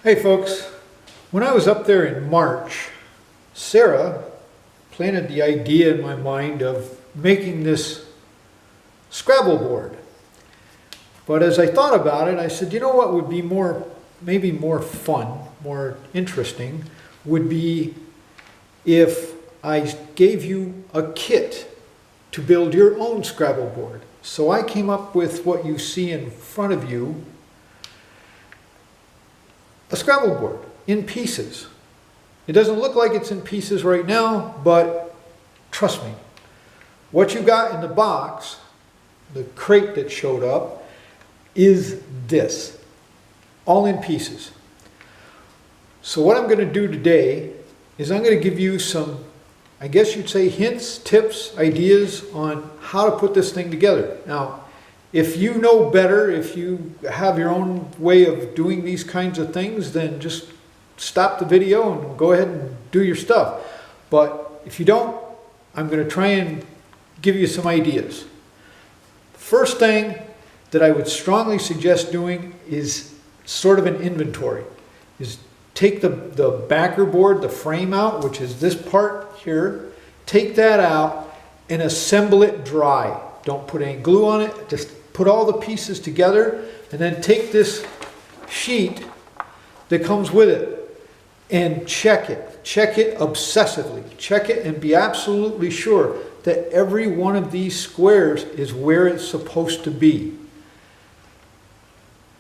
Hey folks, when I was up there in March, Sarah planted the idea in my mind of making this Scrabble board. But as I thought about it, I said, you know what would be maybe more fun, more interesting, would be if I gave you a kit to build your own Scrabble board. So I came up with what you see in front of you, a Scrabble board in pieces. It doesn't look like it's in pieces right now, but trust me, what you got in the box, the crate that showed up, is this, all in pieces. So what I'm going to do today is I'm going to give you some, I guess you'd say, hints, tips, ideas on how to put this thing together. Now, if you know better, if you have your own way of doing these kinds of things, then just stop the video and go ahead and do your stuff. But if you don't, I'm going to try and give you some ideas. First thing that I would strongly suggest doing is sort of an inventory. Is take the backer board, the frame out, which is this part here. Take that out and assemble it dry. Don't put any glue on it. Just put all the pieces together and then take this sheet that comes with it and check it. Check it obsessively. Check it and be absolutely sure that every one of these squares is where it's supposed to be.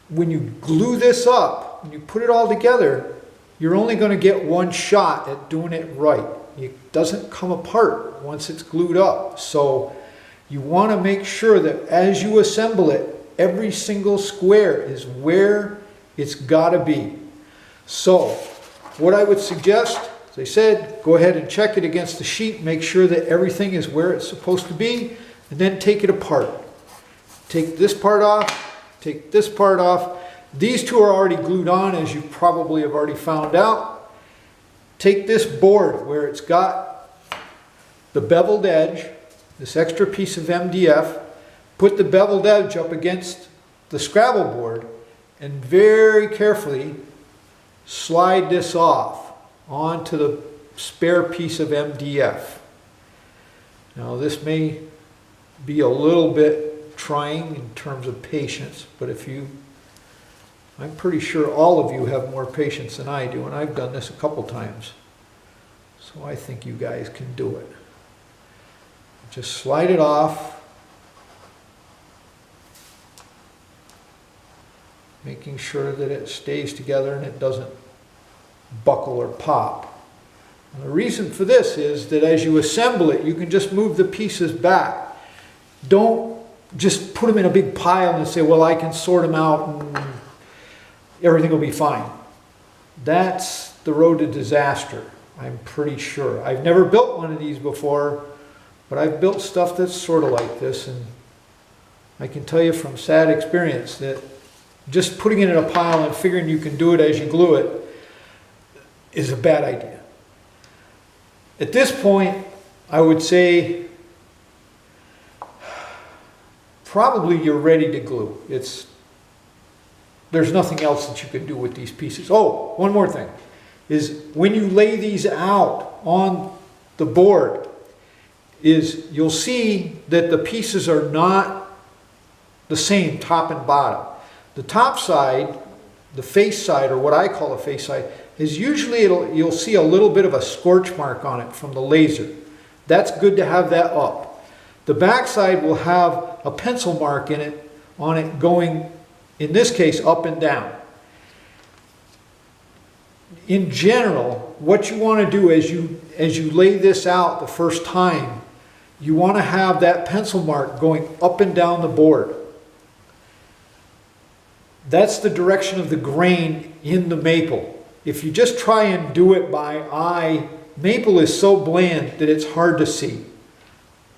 When you glue this up, when you put it all together, you're only going to get one shot at doing it right. It doesn't come apart once it's glued up. So you want to make sure that as you assemble it, every single square is where it's got to be. So what I would suggest, as I said, go ahead and check it against the sheet, make sure that everything is where it's supposed to be, and then take it apart. Take this part off, take this part off. These two are already glued on, as you probably have already found out. Take this board where it's got the beveled edge, this extra piece of MDF, put the beveled edge up against the Scrabble board and very carefully slide this off onto the spare piece of MDF. Now this may be a little bit trying in terms of patience, but I'm pretty sure all of you have more patience than I do, and I've done this a couple times. So I think you guys can do it. Just slide it off, making sure that it stays together and it doesn't buckle or pop. And the reason for this is that as you assemble it, you can just move the pieces back. Don't just put them in a big pile and say, well, I can sort them out and everything will be fine. That's the road to disaster, I'm pretty sure. I've never built one of these before, but I've built stuff that's sort of like this, and I can tell you from sad experience that just putting it in a pile and figuring you can do it as you glue it is a bad idea. At this point, I would say probably you're ready to glue. There's nothing else that you can do with these pieces. Oh, one more thing is when you lay these out on the board, you'll see that the pieces are not the same top and bottom. The top side, the face side, or what I call a face side, is usually you'll see a little bit of a scorch mark on it from the laser. That's good to have that up. The back side will have a pencil mark on it going, in this case, up and down. In general, what you want to do as you lay this out the first time, you want to have that pencil mark going up and down the board. That's the direction of the grain in the maple. If you just try and do it by eye, maple is so bland that it's hard to see.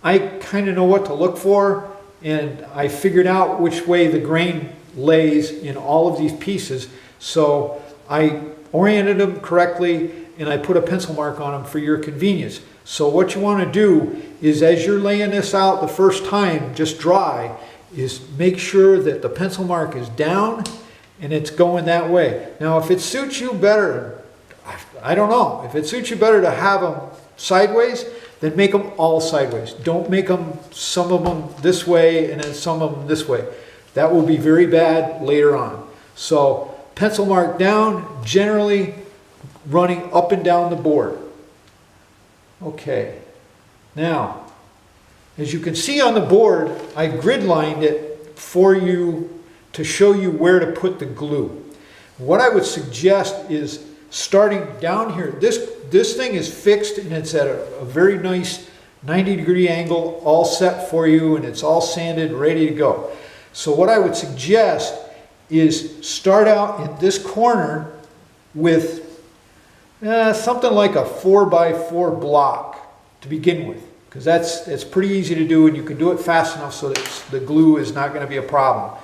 I kind of know what to look for, and I figured out which way the grain lays in all of these pieces. So I oriented them correctly, and I put a pencil mark on them for your convenience. So what you want to do is, as you're laying this out the first time, just dry, is make sure that the pencil mark is down and it's going that way. Now if it suits you better, I don't know, if it suits you better to have them sideways, then make them all sideways. Don't make them, some of them this way and then some of them this way. That will be very bad later on. So pencil mark down, generally running up and down the board. Okay, now as you can see on the board, I grid lined it for you to show you where to put the glue. What I would suggest is starting down here. This thing is fixed and it's at a very nice 90-degree angle, all set for you, and it's all sanded, ready to go. So what I would suggest is start out in this corner with something like a 4x4 block to begin with, because it's pretty easy to do and you can do it fast enough so that the glue is not going to be a problem.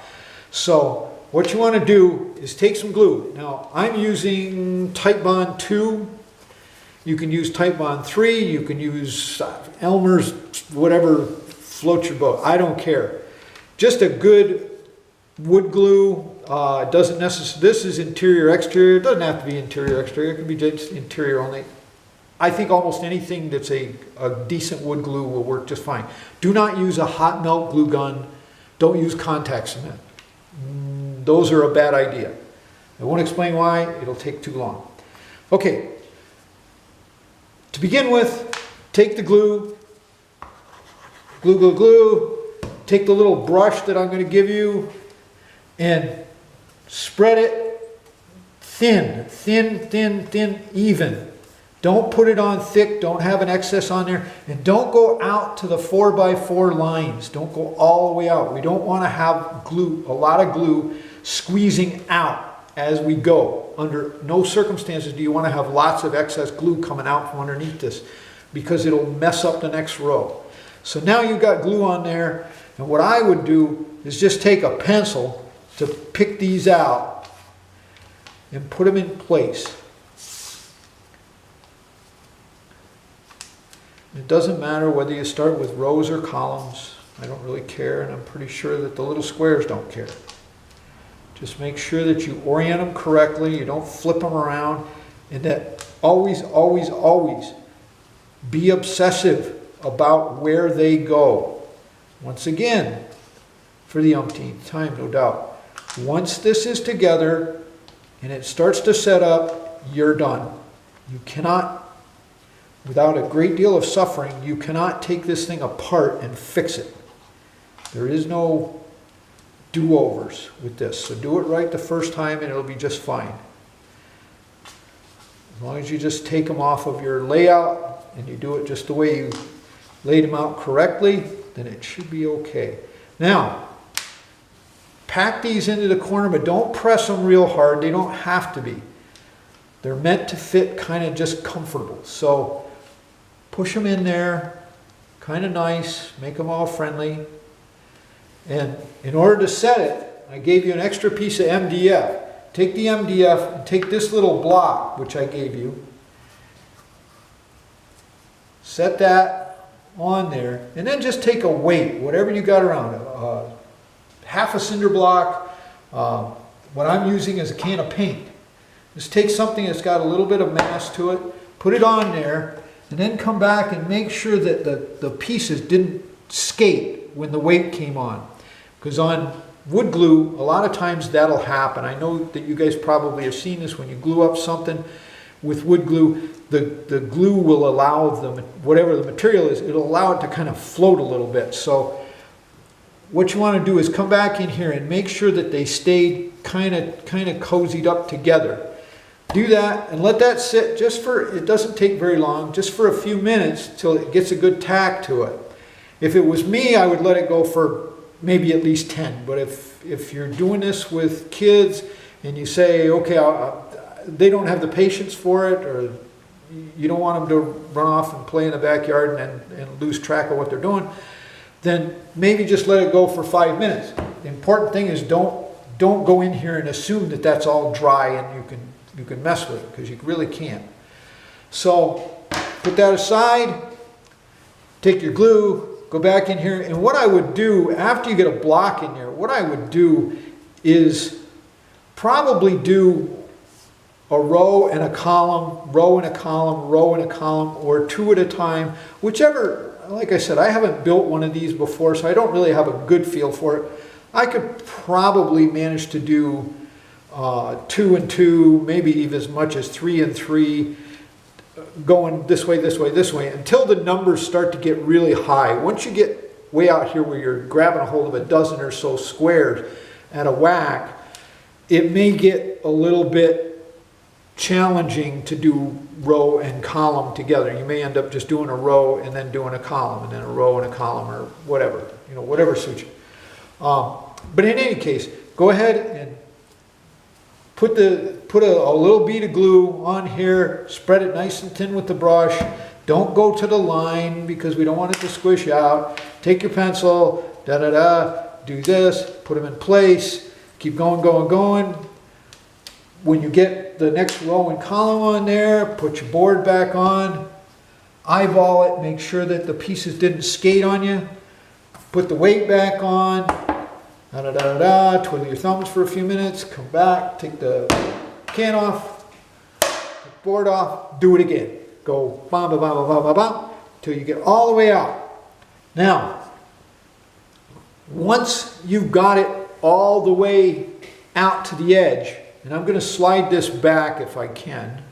So what you want to do is take some glue. Now I'm using Type Bond 2. You can use Type Bond 3. You can use Elmer's, whatever floats your boat. I don't care. Just a good wood glue. Doesn't necessarily. This is interior exterior. It doesn't have to be interior exterior. It can be just interior only. I think almost anything that's a decent wood glue will work just fine. Do not use a hot melt glue gun. Don't use contact cement. Those are a bad idea. I won't explain why. It'll take too long. Okay. To begin with, take the glue. Glue, glue, glue. Take the little brush that I'm going to give you and spread it thin, thin, thin, thin, even. Don't put it on thick. Don't have an excess on there. And don't go out to the 4x4 lines. Don't go all the way out. We don't want to have glue, a lot of glue squeezing out as we go. Under no circumstances do you want to have lots of excess glue coming out from underneath this, because it'll mess up the next row. So now you've got glue on there, and what I would do is just take a pencil to pick these out and put them in place. It doesn't matter whether you start with rows or columns. I don't really care, and I'm pretty sure that the little squares don't care. Just make sure that you orient them correctly, you don't flip them around, and that always, always, always be obsessive about where they go. Once again, for the umpteenth time, no doubt. Once this is together and it starts to set up, you're done. You cannot, without a great deal of suffering, you cannot take this thing apart and fix it. There is no do-overs with this. So do it right the first time and it'll be just fine. As long as you just take them off of your layout and you do it just the way you laid them out correctly, then it should be okay. Now, pack these into the corner, but don't press them real hard. They don't have to be. They're meant to fit kind of just comfortable. So push them in there, kind of nice, make them all friendly. And in order to set it, I gave you an extra piece of MDF. Take the MDF and take this little block, which I gave you. Set that on there, and then just take a weight, whatever you got around. Half a cinder block. What I'm using is a can of paint. Just take something that's got a little bit of mass to it, put it on there, and then come back and make sure that the pieces didn't skate when the weight came on. Because on wood glue, a lot of times that'll happen. I know that you guys probably have seen this. When you glue up something with wood glue, the glue will allow whatever the material is, it'll allow it to kind of float a little bit. So what you want to do is come back in here and make sure that they stay kind of cozied up together. Do that and let that sit just for, it doesn't take very long, just for a few minutes till it gets a good tack to it. If it was me, I would let it go for maybe at least 10. But if you're doing this with kids and you say, okay, they don't have the patience for it, or you don't want them to run off and play in the backyard and lose track of what they're doing, then maybe just let it go for 5 minutes. The important thing is don't go in here and assume that that's all dry and you can mess with it, because you really can't. So put that aside, take your glue, go back in here, and what I would do after you get a block in there, what I would do is probably do a row and a column, row and a column, row and a column, or two at a time, whichever. Like I said, I haven't built one of these before, so I don't really have a good feel for it. I could probably manage to do 2 and 2, maybe even as much as 3 and 3, going this way, this way, this way, until the numbers start to get really high. Once you get way out here where you're grabbing a hold of a dozen or so squares at a whack, it may get a little bit challenging to do row and column together. You may end up just doing a row and then doing a column and then a row and a column, or whatever, whatever suits you. But in any case, go ahead and put a little bead of glue on here, spread it nice and thin with the brush. Don't go to the line because we don't want it to squish out. Take your pencil, do this, put them in place, keep going, going, going. When you get the next row and column on there, put your board back on, eyeball it, make sure that the pieces didn't skate on you. Put the weight back on, twiddle your thumbs for a few minutes, come back, take the can off, take the board off, do it again. Go bam, bam, bam, bam, bam, bam, till you get all the way out. Now, once you've got it all the way out to the edge, and I'm going to slide this back if I can.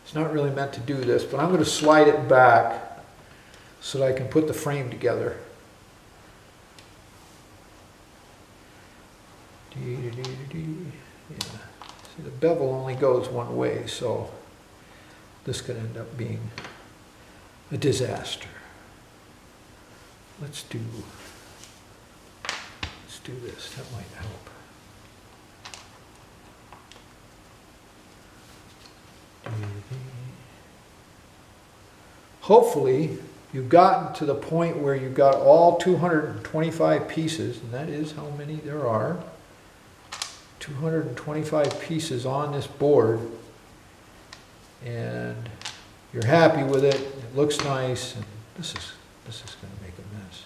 It's not really meant to do this, but I'm going to slide it back so that I can put the frame together. Yeah. See, the bevel only goes one way, so this could end up being a disaster. Let's do this. That might help. Hopefully you've gotten to the point where you've got all 225 pieces, and that is how many there are. 225 pieces on this board, and you're happy with it. It looks nice, and this is going to make a mess.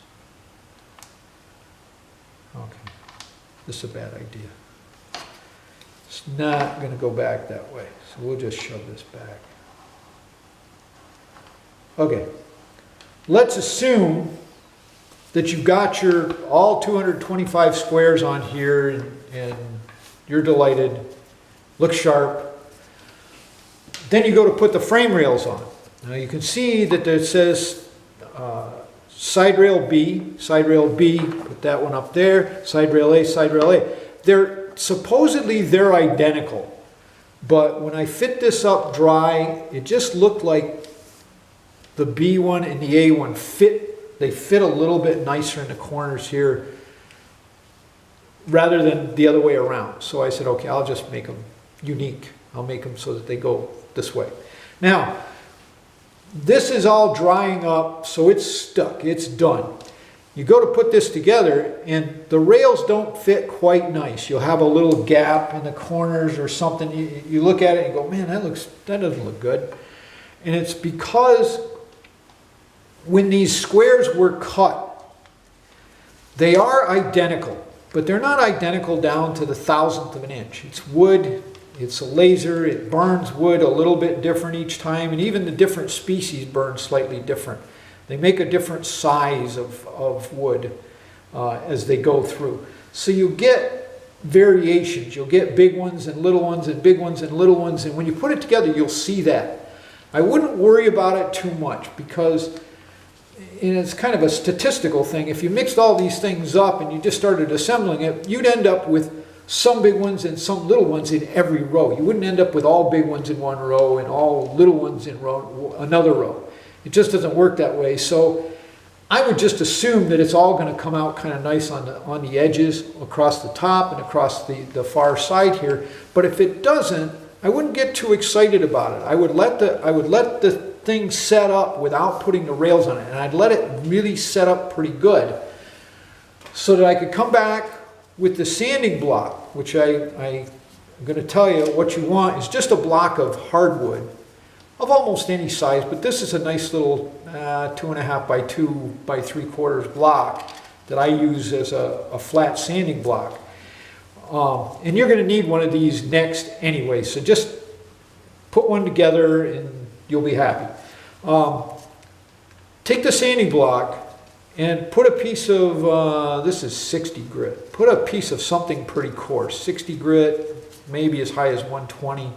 Okay, this is a bad idea. It's not going to go back that way, so we'll just shove this back. Okay, let's assume that you've got your all 225 squares on here, and you're delighted, looks sharp. Then you go to put the frame rails on. Now you can see that it says side rail B, put that one up there, side rail A, side rail A. Supposedly they're identical, but when I fit this up dry, it just looked like the B one and the A one they fit a little bit nicer in the corners here rather than the other way around. So I said, okay, I'll just make them unique. I'll make them so that they go this way. Now, this is all drying up, so it's stuck, it's done. You go to put this together and the rails don't fit quite nice. You'll have a little gap in the corners or something. You look at it and go, man, that doesn't look good. And it's because when these squares were cut, they are identical, but they're not identical down to the 1,000th of an inch. It's wood, it's a laser, it burns wood a little bit different each time, and even the different species burn slightly different. They make a different size of wood as they go through. So you get variations. You'll get big ones and little ones and big ones and little ones, and when you put it together, you'll see that. I wouldn't worry about it too much because it's kind of a statistical thing. If you mixed all these things up and you just started assembling it, you'd end up with some big ones and some little ones in every row. You wouldn't end up with all big ones in one row and all little ones in another row. It just doesn't work that way. So I would just assume that it's all going to come out kind of nice on the edges, across the top and across the far side here. But if it doesn't, I wouldn't get too excited about it. I would let the thing set up without putting the rails on it, and I'd let it really set up pretty good so that I could come back with the sanding block, which I'm going to tell you what you want is just a block of hardwood of almost any size, but this is a nice little 2.5 by 2 by 3/4 block that I use as a flat sanding block. And you're going to need one of these next anyway, so just put one together and you'll be happy. Take the sanding block and put a piece of, this is 60 grit, put a piece of something pretty coarse, 60 grit, maybe as high as 120,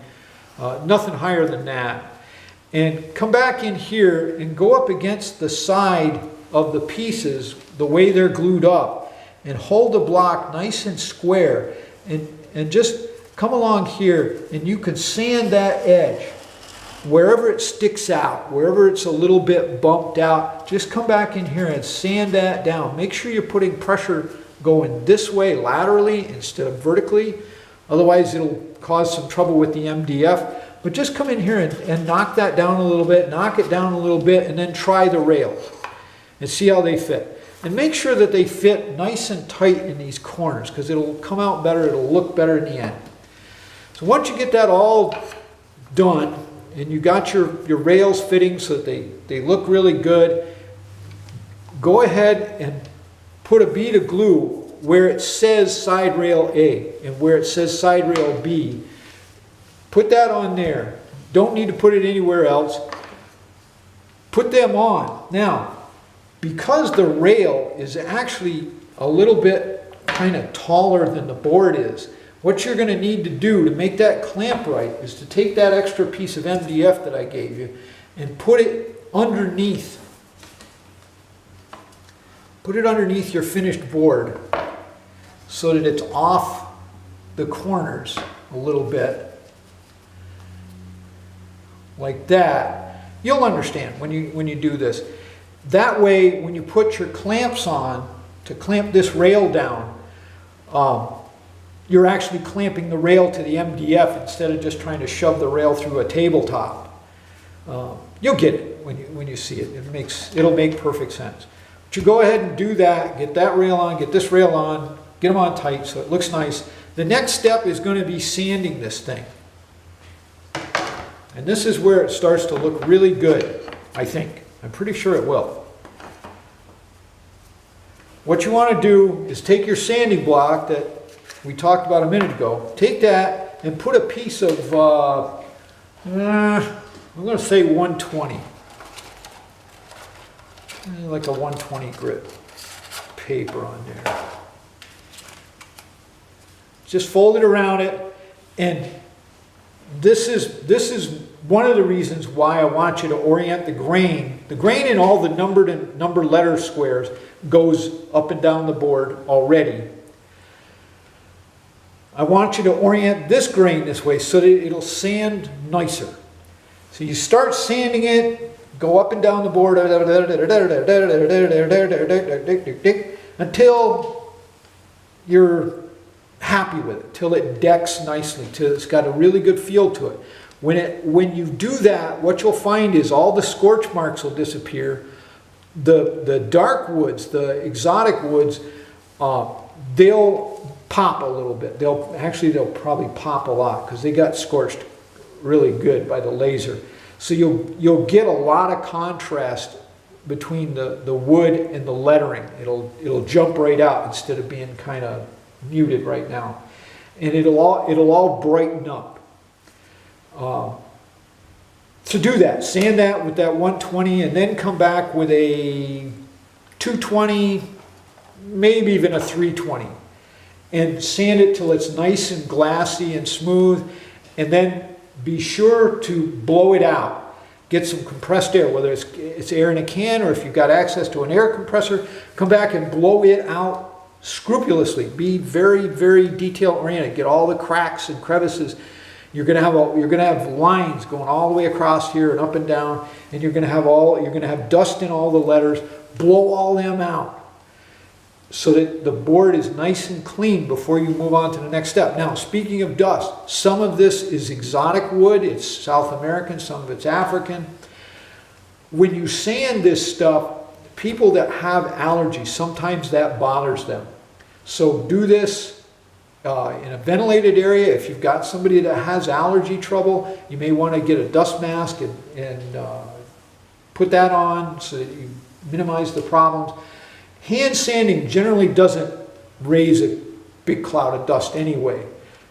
nothing higher than that. And come back in here and go up against the side of the pieces, the way they're glued up, and hold the block nice and square, and just come along here and you can sand that edge. Wherever it sticks out, wherever it's a little bit bumped out, just come back in here and sand that down. Make sure you're putting pressure going this way laterally instead of vertically. Otherwise it'll cause some trouble with the MDF. But just come in here and knock that down a little bit, knock it down a little bit, and then try the rails and see how they fit. And make sure that they fit nice and tight in these corners, because it'll come out better, it'll look better in the end. So once you get that all done, and you got your rails fitting so that they look really good, go ahead and put a bead of glue where it says side rail A and where it says side rail B. Put that on there. Don't need to put it anywhere else. Put them on. Now, because the rail is actually a little bit kind of taller than the board is, what you're going to need to do to make that clamp right is to take that extra piece of MDF that I gave you and put it underneath. Put it underneath your finished board so that it's off the corners a little bit. Like that. You'll understand when you do this. That way, when you put your clamps on to clamp this rail down, you're actually clamping the rail to the MDF instead of just trying to shove the rail through a tabletop. You'll get it when you see it. It'll make perfect sense. But you go ahead and do that. Get that rail on. Get this rail on. Get them on tight so it looks nice. The next step is going to be sanding this thing. And this is where it starts to look really good, I think. I'm pretty sure it will. What you want to do is take your sanding block that we talked about a minute ago, take that and put a piece of, I'm going to say 120. Like a 120 grit paper on there. Just fold it around it, and this is one of the reasons why I want you to orient the grain. The grain in all the number letter squares goes up and down the board already. I want you to orient this grain this way so that it'll sand nicer. So you start sanding it, go up and down the board until you're happy with it, till it decks nicely, till it's got a really good feel to it. When you do that, what you'll find is all the scorch marks will disappear. The dark woods, the exotic woods, they'll pop a little bit. They'll probably pop a lot because they got scorched really good by the laser. So you'll get a lot of contrast between the wood and the lettering. It'll jump right out instead of being kind of muted right now, and it'll all brighten up. So do that. Sand that with that 120, and then come back with a 220, maybe even a 320, and sand it till it's nice and glassy and smooth, and then be sure to blow it out. Get some compressed air, whether it's air in a can or if you've got access to an air compressor, come back and blow it out scrupulously. Be very, very detail oriented. Get all the cracks and crevices. You're going to have lines going all the way across here and up and down, and you're going to have dust in all the letters. Blow all them out so that the board is nice and clean before you move on to the next step. Now, speaking of dust, some of this is exotic wood. It's South American, some of it's African. When you sand this stuff, people that have allergies, sometimes that bothers them. So do this in a ventilated area. If you've got somebody that has allergy trouble, you may want to get a dust mask and put that on so that you minimize the problems. Hand sanding generally doesn't raise a big cloud of dust anyway.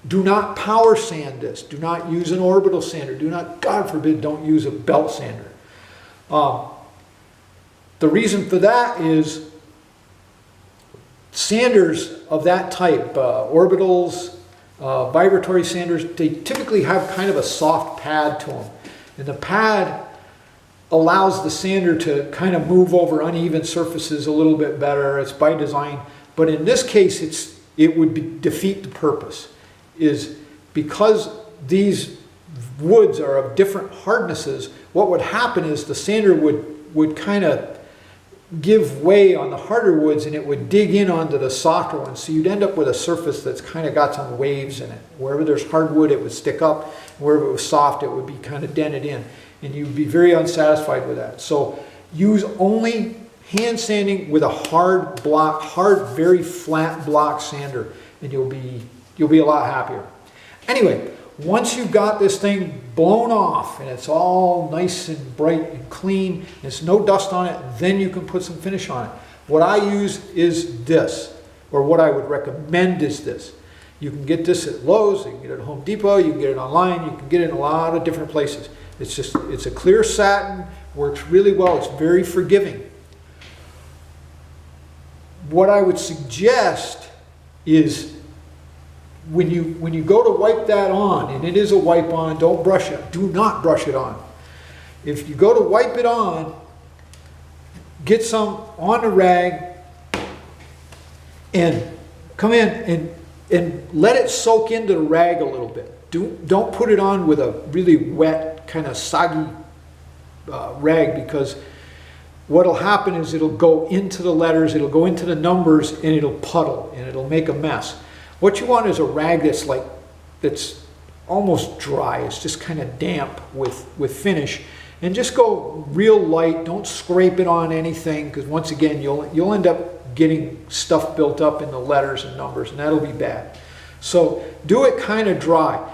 Do not power sand this. Do not use an orbital sander. Do not, God forbid, don't use a belt sander. The reason for that is sanders of that type, orbitals, vibratory sanders, they typically have kind of a soft pad to them. And the pad allows the sander to kind of move over uneven surfaces a little bit better. It's by design. But in this case, it would defeat the purpose. Is because these woods are of different hardnesses, what would happen is the sander would kind of give way on the harder woods and it would dig in onto the softer ones. So you'd end up with a surface that's kind of got some waves in it. Wherever there's hardwood, it would stick up. Wherever it was soft, it would be kind of dented in. And you'd be very unsatisfied with that. So use only hand sanding with a hard block, very flat block sander, and you'll be a lot happier. Anyway, once you've got this thing blown off and it's all nice and bright and clean, there's no dust on it, then you can put some finish on it. What I use is this, or what I would recommend is this. You can get this at Lowe's, you can get it at Home Depot, you can get it online, you can get it in a lot of different places. It's a clear satin, works really well, it's very forgiving. What I would suggest is when you go to wipe that on, and it is a wipe on, don't brush it. Do not brush it on. If you go to wipe it on, get some on the rag and come in and let it soak into the rag a little bit. Don't put it on with a really wet, kind of soggy rag, because what'll happen is it'll go into the letters, it'll go into the numbers, and it'll puddle, and it'll make a mess. What you want is a rag that's almost dry. It's just kind of damp with finish. And just go real light. Don't scrape it on anything, because once again, you'll end up getting stuff built up in the letters and numbers, and that'll be bad. So do it kind of dry.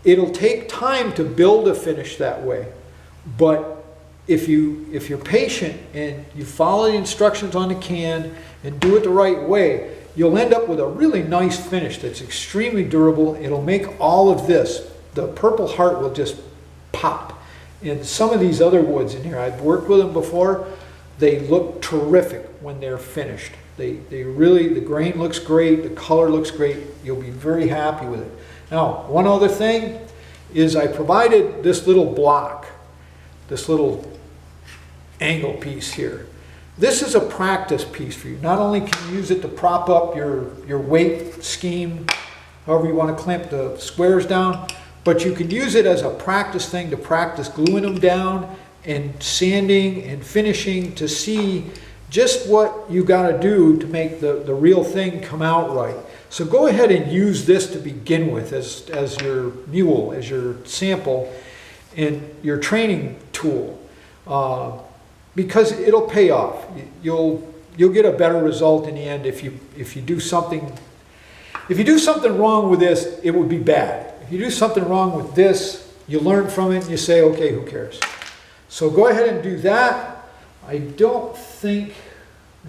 It'll take time to build a finish that way, but if you're patient and you follow the instructions on the can and do it the right way, you'll end up with a really nice finish that's extremely durable. It'll make all of this, the Purple Heart will just pop. And some of these other woods in here, I've worked with them before, they look terrific when they're finished. They really, the grain looks great, the color looks great, you'll be very happy with it. Now, one other thing is I provided this little block, this little angle piece here. This is a practice piece for you. Not only can you use it to prop up your weight scheme, however you want to clamp the squares down, but you can use it as a practice thing to practice gluing them down and sanding and finishing to see just what you got to do to make the real thing come out right. So go ahead and use this to begin with as your mule, as your sample and your training tool. Because it'll pay off. You'll get a better result in the end if you do something. If you do something wrong with this, it would be bad. If you do something wrong with this, you learn from it and you say, okay, who cares? So go ahead and do that. I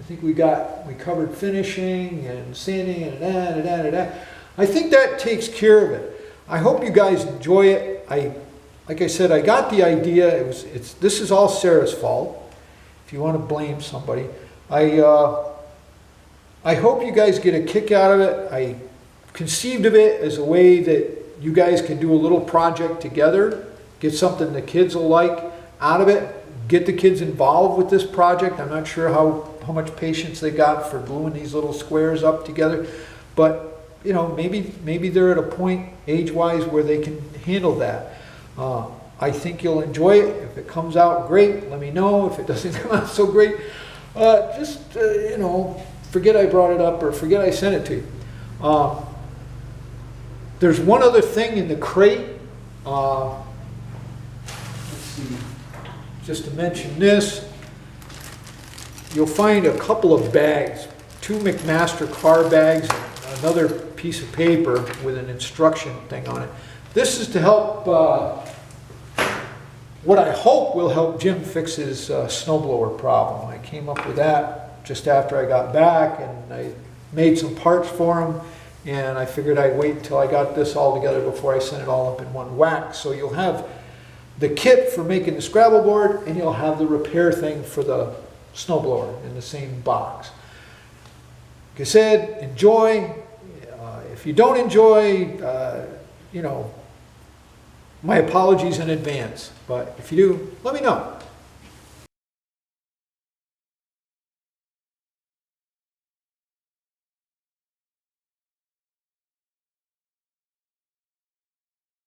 think we covered finishing and sanding and da. I think that takes care of it. I hope you guys enjoy it. Like I said, I got the idea. This is all Sarah's fault. If you want to blame somebody, I hope you guys get a kick out of it. I conceived of it as a way that you guys can do a little project together, get something the kids will like out of it, get the kids involved with this project. I'm not sure how much patience they got for gluing these little squares up together, but maybe they're at a point age-wise where they can handle that. I think you'll enjoy it. If it comes out great, let me know. If it doesn't come out so great, forget I brought it up or forget I sent it to you. There's one other thing in the crate. Let's see. Just to mention this, you'll find a couple of bags, 2 McMaster car bags and another piece of paper with an instruction thing on it. This is to help, what I hope will help Jim fix his snowblower problem. I came up with that just after I got back, and I made some parts for them, and I figured I'd wait until I got this all together before I sent it all up in one whack. So you'll have the kit for making the Scrabble board, and you'll have the repair thing for the snowblower in the same box. Like I said, enjoy. If you don't enjoy, you know, my apologies in advance. But if you do, let me know.